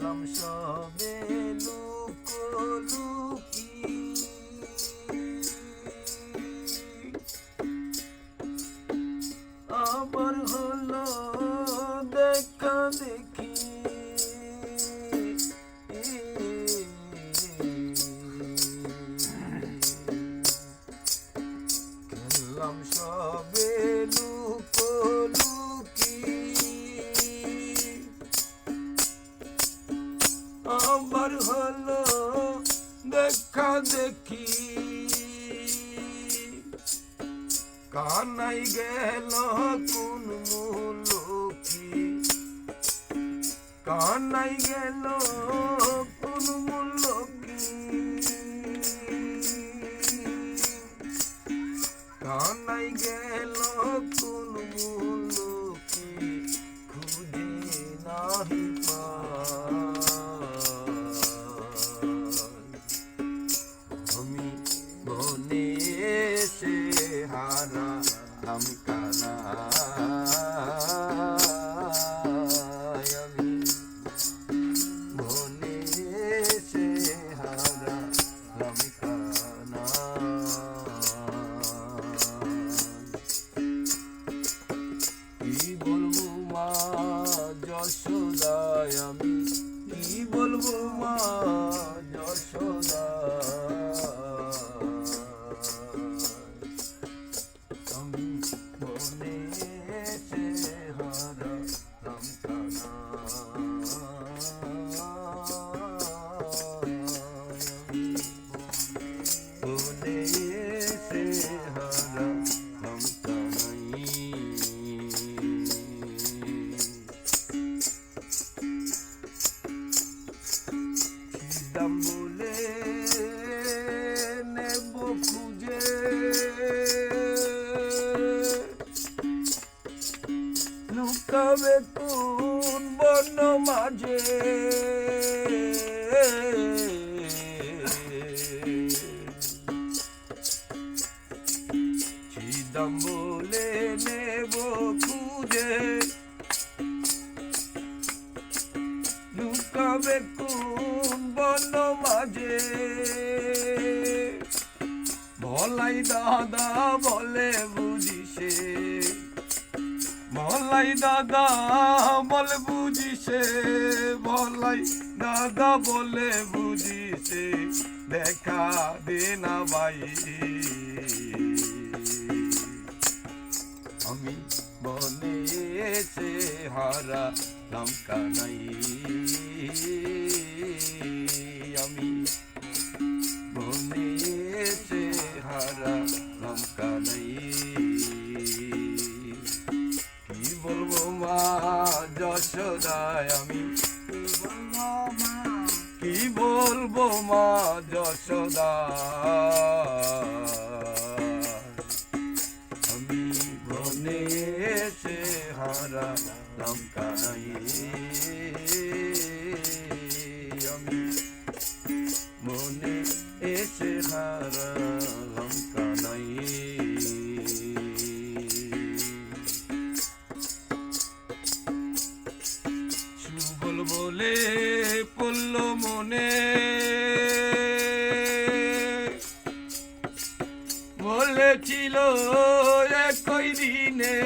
গেলাম সবে লুকোলুকি, আবার হলো দেখা দেখি, গেলাম সবে লুকোলুকি, আবার হলো দেখা দেখি, কানাই গেল কোন মুলুকি, কানাই গেল কোন মুলুকি, কানাই গেল কোন মুলুকি, খুঁজে নাহি আমি বনে এসে হারালাম কানাই, আমি বনে এসে হারালাম কানাই। কি বলবো মা যশোদায়, আমি কি বলবো মা যশোদা, আমি বনে এসে হারালাম কানাই, আমি বনে এসে হারালাম কানাই। দাম বলে নেব খুঁজে, লুকাবে কোন বন মাঝে, দাম বলে নেব খুঁজে, লুকাবে কোন বন মাঝে, ভলাই দাদা বলে বুঝিসে, ভলাই দাদা বলে বুঝিসে, ভলাই দাদা বলে বুঝিসে, দেখা দে না ভাই, আমি বনে এসে হারালাম কানাই, আমি বনে এসে হারালাম কানাই। কি বলবো মা যশোদায়, আমি কি বলবো মা যশোদা, আমি বনে এসে হারালাম কানাই, আমি বনে এসে হারালাম কানাই। সুবল বলে পড়ল মনে, বলেছিল একই দিনে,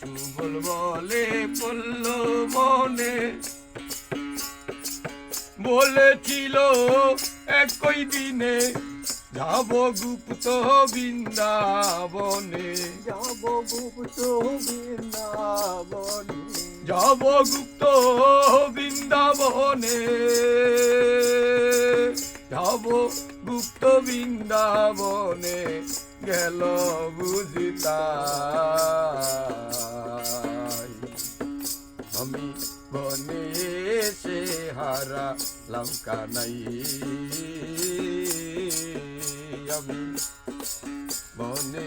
সুবল বলে পড়ল মনে, বলেছিল একই দিনে, যাব গুপ্ত বৃন্দাবনে, যাব গুপ্ত বৃন্দাবনে, যাব গুপ্ত বৃন্দাবনে, যাব গুপ্ত বৃন্দাবনে, গেল বুঝি তাই, আমি বনে এসে হারালাম কানাই, আমি বনে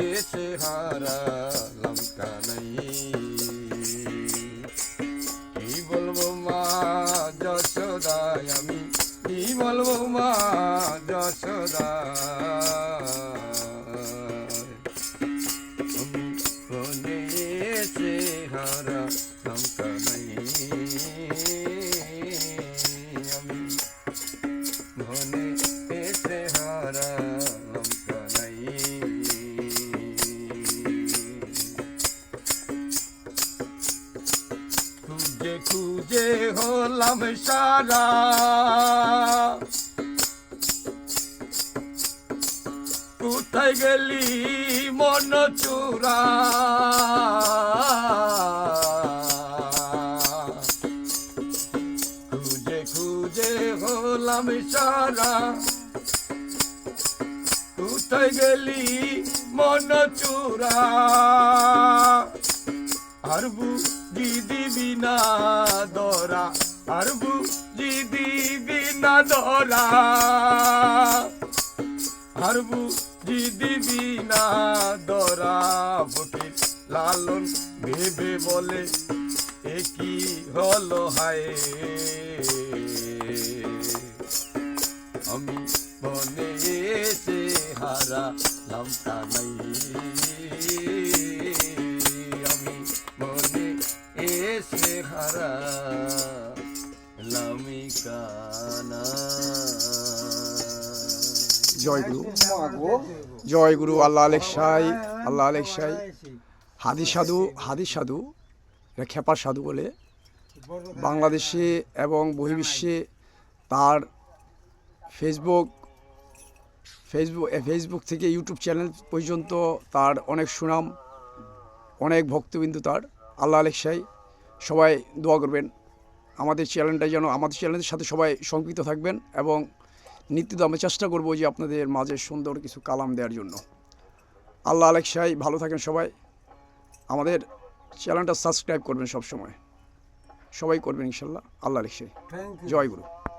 এসে হারালাম কানাই। কি বলবো মা যশোদায়, আমি কি বলবো মা যশোদায়, আমি হলাম সারা কোথায় গেলি মন চূড়া খুঁজে খুঁজে হলাম সারা কোথায় গেলি মন চূড়া আর বুঝি দিবি না দরা আর বুঝি দিবি না দরা আর বুঝি দিবি না দরা ফকির লালন ভেবে বলে একই হলো হায় আমি মনে এসে হারালাম কানাই আমি মনে এসে হারালাম কানা। জয় গুরু, জয় গুরু। আল্লাহ আলেক সাই, আল্লাহ আলেক সাই। হাদি সাধু এরা খেপার সাধু বলে বাংলাদেশে এবং বহির্বিশ্বে তার ফেসবুক থেকে ইউটিউব চ্যানেল পর্যন্ত তার অনেক সুনাম, অনেক ভক্তবিন্দু তার। আল্লাহ আলেক সাই, সবাই দোয়া করবেন আমাদের চ্যানেলটা যেন, আমাদের চ্যানেলের সাথে সবাই সম্পৃক্ত থাকবেন এবং নিত্যদিন আমরা চেষ্টা করবো যে আপনাদের মাঝে সুন্দর কিছু কালাম দেওয়ার জন্য। আল্লাহ আলেক সাই, ভালো থাকেন সবাই। আমাদের চ্যানেলটা সাবস্ক্রাইব করবেন, সব সময় সবাই করবেন ইনশাল্লাহ। আল্লাহ আলেক সাই, জয় গুরু।